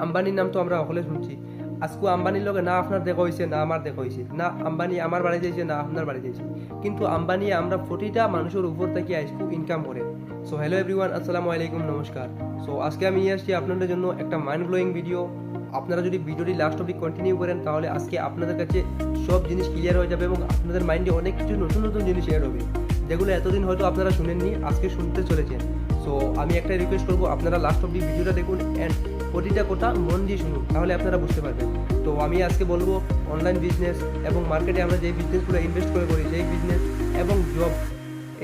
আম্বানির নাম তো আমরা সকলে শুনছি। আজকে আম্বানির লগে না আপনার দেখা হয়েছে না আমার দেখা হয়েছে, না আম্বানি আমার বাড়ি যাইছে না আপনার বাড়ি যাইছে, কিন্তু আম্বানি আমরা প্রতিটা মানুষের উপর থেকে আজকে ইনকাম করে। সো হ্যালো এভরিওয়ান, আসসালামু আলাইকুম, নমস্কার। সো আজকে আমি আসছি আপনাদের জন্য একটা মাইন্ড ব্লোয়িং ভিডিও। আপনারা যদি ভিডিওটি লাস্ট অবধি কন্টিনিউ করেন তাহলে আজকে আপনাদের কাছে সব জিনিস ক্লিয়ার হয়ে যাবে এবং আপনাদের মাইন্ডে অনেক কিছু নতুন নতুন জিনিস শেয়ার হবে, যেগুলো এতদিন হয়তো আপনারা শুনেননি, আজকে শুনতে চলেছেন। সো আমি একটা রিকোয়েস্ট করবো, আপনারা লাস্ট অবধি ভিডিওটা দেখুন অ্যান্ড প্রতিটা কথা মন দিয়ে শুনুন, তাহলে আপনারা বুঝতে পারবেন। তো আমি আজকে বলবো অনলাইন বিজনেস এবং মার্কেটে আমরা যে বিজনেসগুলো ইনভেস্ট করে করি সেই বিজনেস এবং জব,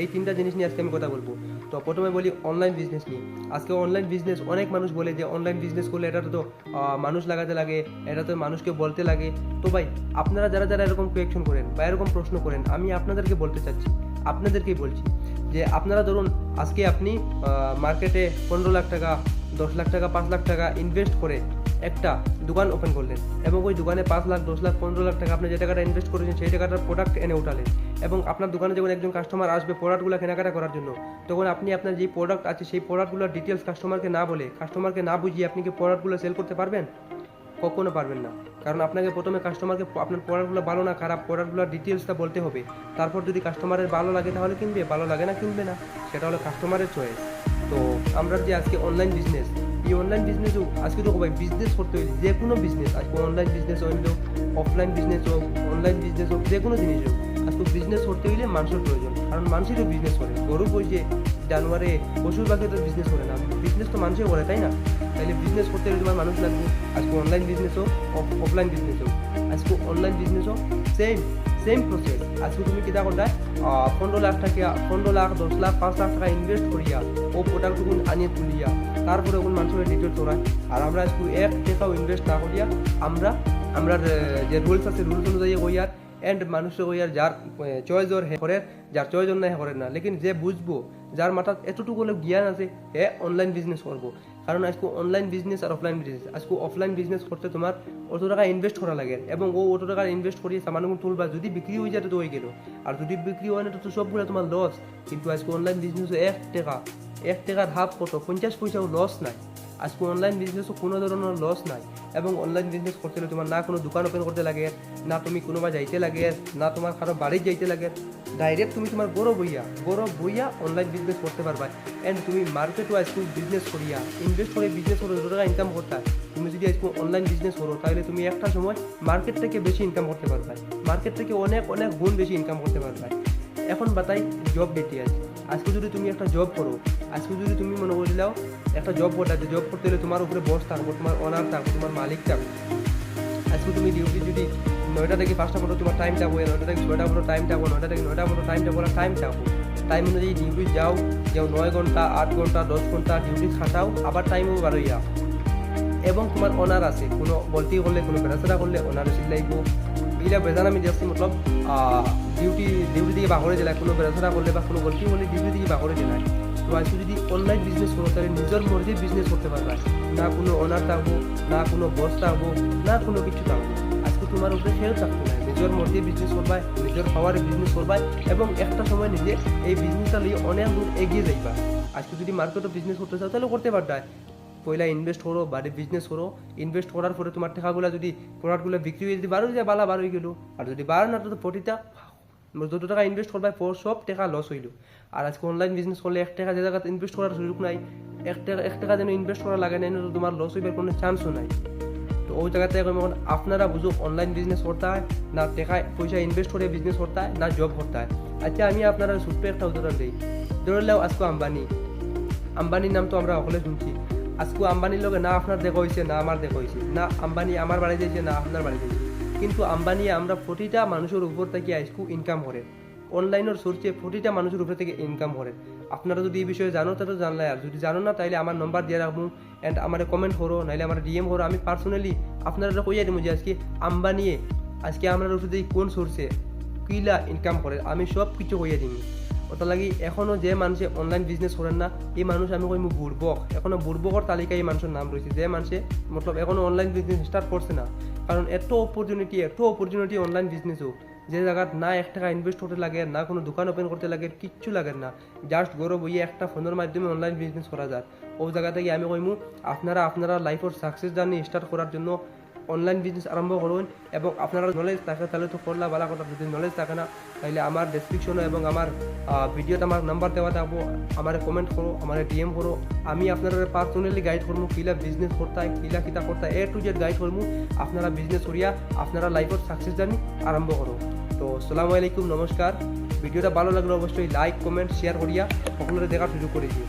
এই তিনটা জিনিস নিয়ে আজকে আমি কথা বলবো। তো প্রথমে বলি অনলাইন বিজনেস নিয়ে। আজকে অনলাইন বিজনেস অনেক মানুষ বলে যে অনলাইন বিজনেস করলে এটা তো মানুষ লাগাতে লাগে, এটা তো মানুষকে বলতে লাগে। তো ভাই, আপনারা যারা যারা এরকম কোয়েকশন করেন বা এরকম প্রশ্ন করেন, আমি আপনাদেরকে বলতে চাচ্ছি, আপনাদেরকেই বলছি যে আপনারা ধরুন আজকে আপনি মার্কেটে 15 লাখ টাকা, 10 লাখ টাকা, 5 লাখ টাকা ইনভেস্ট করে একটা দোকান ওপেন করলেন এবং ওই দোকানে 5 লাখ, 10 লাখ, 15 লাখ টাকা আপনি যে টাকাটা ইনভেস্ট করেছেন সেই টাকাটার প্রোডাক্ট এনে উঠালেন এবং আপনার দোকানে যখন একজন কাস্টমার আসবে প্রোডাক্টগুলো কেনাকাটা করার জন্য, তখন আপনি আপনার যে প্রোডাক্ট আছে সেই প্রোডাক্টগুলোর ডিটেলস কাস্টমারকে না বলে, কাস্টমারকে না বুঝিয়ে আপনি কি প্রোডাক্টগুলো সেল করতে পারবেন? কখনো পারবেন না। কারণ আপনাকে প্রথমে কাস্টমারকে আপনার প্রোডাক্টগুলো ভালো না খারাপ প্রোডাক্টগুলোর ডিটেলসটা বলতে হবে। তারপর যদি কাস্টমারের ভালো লাগে তাহলে কিনবে, ভালো লাগে না কিনবে না, সেটা হলো কাস্টমারের চয়েস। তো আমরা যে আজকে অনলাইন বিজনেস, এই অনলাইন বিজনেসও আজকে তো ভাই বিজনেস করতে হলে যে কোনো বিজনেস, আজকে অনলাইন বিজনেস হইল, অফলাইন বিজনেস হোক, অনলাইন বিজনেস হোক, যে কোনো জিনিস হোক, আজকে বিজনেস করতে হলে মানুষের প্রয়োজন। কারণ মানুষেরও বিজনেস করে, গরু বইছে, জানুয়ারে, পশু পাখি তো বিজনেস করে না, বিজনেস তো মানুষই করে, তাই না? তাহলে বিজনেস করতে হলে তোমার মানুষ লাগবে। আজকে অনলাইন বিজনেস হোক, অফলাইন বিজনেস হোক, আজকে অনলাইন বিজনেস হোক, সেম প্রসেস। আজকে তুমি কিনা করতে 15 লাখ টাকা, 15 লাখ, 10 লাখ, 5 লাখ টাকা ইনভেস্ট করিয়া ও প্রোডাক্টগুলো আনিয়ে তুলিয়া তারপরে ওগুলো মানুষের ডিটেলস করায়। আর আমরা আজকে 1 টাকাও ইনভেস্ট না করিয়া আমরা যে রুলস আছে রুলস অনুযায়ী ওই আর এন্ড মানুষের ওই আর যার চয়েস ওর হে করে, যার চয়েস না হে করে না, লেকিন যে বুঝবো, যার মাথায় এতটুকু জ্ঞান আছে, হে অনলাইন বিজনেস করবো। কারণ আজকে অনলাইন বিজনেস আর অফলাইন বিজনেস, আজকে অফলাইন বিজনেস করতে তোমার অত টাকা ইনভেস্ট করা লাগে এবং অত টাকা ইনভেস্ট করিয়ে সামানগুলো তুলবা, যদি বিক্রি হয়ে যায় তো হয়ে গেল, আর যদি বিক্রি হয় না তো সবগুলো তোমার লস। কিন্তু আজকে অনলাইন বিজনেসে 1 টাকার হাফ কত, 50 পয়সাও লস নাই। আজকে অনলাইন বিজনেসও কোনো ধরনের লস নাই এবং অনলাইন বিজনেস করতে হলে তোমার না কোনো দোকান ওপেন করতে লাগে, না তুমি কোনোবা যাইতে লাগে, না তোমার কারো বাড়ি যাইতে লাগে, ডাইরেক্ট তুমি তোমার গৌরব বইয়া অনলাইন বিজনেস করতে পারবা। অ্যান্ড তুমি মার্কেটও আজকে বিজনেস করিয়া ইনভেস্ট করে বিজনেস করে 2 টাকা ইনকাম করতে, তুমি যদি আজকে অনলাইন বিজনেস করো তাহলে তুমি একটা সময় মার্কেট থেকে বেশি ইনকাম করতে পারবে, মার্কেট থেকে অনেক অনেক গুণ বেশি ইনকাম করতে পারবে। এখন বাতাই জব বেটি আছে। আজকে যদি তুমি একটা জব করো, আজকে যদি তুমি মনে করে দিলাও একটা জব করতে, জব করতে হলে তোমার উপরে বস থাকবো, তোমার অনার থাকবো, তোমার মালিক থাকবো। আজকে তুমি ডিউটি যদি 9টা থেকে 5টা পর্যন্ত তোমার টাইম থাকবো, 9টা থেকে 6টা পর্যন্ত টাইম থাকবো, 9টা থেকে 9টা পর্যন্ত টাইম থাকবো, টাইম অনুযায়ী ডিউটি যাও 9 ঘন্টা, 8 ঘন্টা, 10 ঘন্টা ডিউটি খাটাও, আবার টাইমও বাড়াইয়া। এবং তোমার অনার আছে, কোনো গলতি করলে, কোনো বেড়াচেরা করলে অনার এসে লাগব। এইটা বেজান আমি দেখছি, মতলব ডিউটি দিকে বাহরে জেলায়, কোনো বেড়াচেরা করলে বা কোনো গলতি করলে ডিউটি দিকে বাহরে জেলায়। তো আজকে যদি অনলাইন বিজনেস করো তাহলে নিজের মর্জির বিজনেস করতে পারবে, না কোনো অনার থাকবো, না কোনো বস থাকবো, না কোনো কিছু থাকবো। আজকে তোমার উপরে খেয়াল থাকতে না, নিজের মর্জির বিজনেস করবা, নিজের পাওয়ারে বিজনেস করবা এবং একটা সময় নিজে এই বিজনেসটা নিয়ে অনেক দূর এগিয়ে যাইবা। আজকে যদি মার্কেটও বিজনেস করতে চাও তাহলে করতে পারবে। পয়লা ইনভেস্ট করো, বাড়ি বিজনেস করো, ইনভেস্ট করার পরে তোমার টাকাগুলো যদি প্রোডাক্টগুলো বিক্রি হয়ে যদি বারো যায় বালা বার হয়ে গেলো, আর যদি বারো না তো প্রতিটা যত টাকা ইনভেস্ট করবে সব টাকা লস হইল। আর আজকে অনলাইন বিজনেস করলে 1 টাকা যে জায়গাতে ইনভেস্ট করার সুযোগ নাই, 1 টাকা যেন ইনভেস্ট করা লাগে না, তো তোমার লস হইবার কোনো চান্সও নাই। তো ওই জায়গাতে এখন আপনারা বুঝো অনলাইন বিজনেস করতে হয় না টাকা পয়সা ইনভেস্ট করে বিজনেস করতে হয় না জব করতে হয়। আচ্ছা আমি আপনারা ছোট্ট একটা উদাহরণ দিই। ধরে নাও আজকে আম্বানির নাম তো আমরা সকলে শুনছি। আজকে আম্বানির লগে না আপনার দেখা হয়েছে না আমার দেখা হয়েছে, না আম্বানি আমার বাড়ি যাইছে না আপনার বাড়ি যাইছে, কিন্তু আম্বানি আমরা প্রতিটা মানুষের উপর থেকে আজকে ইনকাম করে, অনলাইনের সোর্সে প্রতিটা মানুষের উপর থেকে ইনকাম করে। আপনারা যদি এই বিষয়ে জানো তাহলে জানলাই, আর যদি জানো না তাহলে আমার নম্বর দিয়ে রাখবো অ্যান্ড আমার কমেন্ট করো, নাহলে আমার ডিএম করো, আমি পার্সোনালি আপনারা কইয়া দিব যে আজকে আম্বানিয়ে আজকে আমরা উপর থেকে কোন সোর্সে কিলা ইনকাম করে, আমি সব কিছু কইয়া দিই। ওটা লাগি এখনও যে মানুষে অনলাইন বিজনেস করেন না, এই মানুষ আমি কই বুড়বক, এখনও বুড়বকর তালিকায় এই মানুষের নাম রয়েছে, যে মানুষে মতলব এখনও অনলাইন বিজনেস স্টার্ট করছে না। কারণ এত অপরচুনিটি অনলাইন বিজনেসও, যে জায়গাত না 1 টাকা ইনভেস্ট করতে লাগে, না কোনো দোকান ওপেন করতে লাগে, কিচ্ছু লাগে না, জাস্ট ঘরে বইয়ে একটা ফোনের মাধ্যমে অনলাইন বিজনেস করা যায়। ওই জায়গা থেকে আমি কইমু আপনারা লাইফের সাকসেস জার্নি স্টার্ট করার জন্য অনলাইন বিজনেস আরম্ভ করুন। এবং আপনারা নলেজ থাকে তাহলে তো করলা ভালো কথা, যদি নলেজ থাকে না তাহলে আমার ডেসক্রিপশনে এবং আমার ভিডিওতে আমার নাম্বার দেওয়া থাকবো, আমার কমেন্ট করো, আমার ডিএম করো, আমি আপনারা পার্সোনালি গাইড করবো কিলা বিজনেস করতে হয়, কিতা করতে হয়, A to Z গাইড করবো। আপনারা বিজনেস করিয়া আপনারা লাইফের সাকসেস জার্নি আরম্ভ করো। তো আসসালামু আলাইকুম, নমস্কার। ভিডিওটা ভালো লাগলে অবশ্যই লাইক কমেন্ট শেয়ার করিয়া সকলের দেখার সুযোগ করে দিও।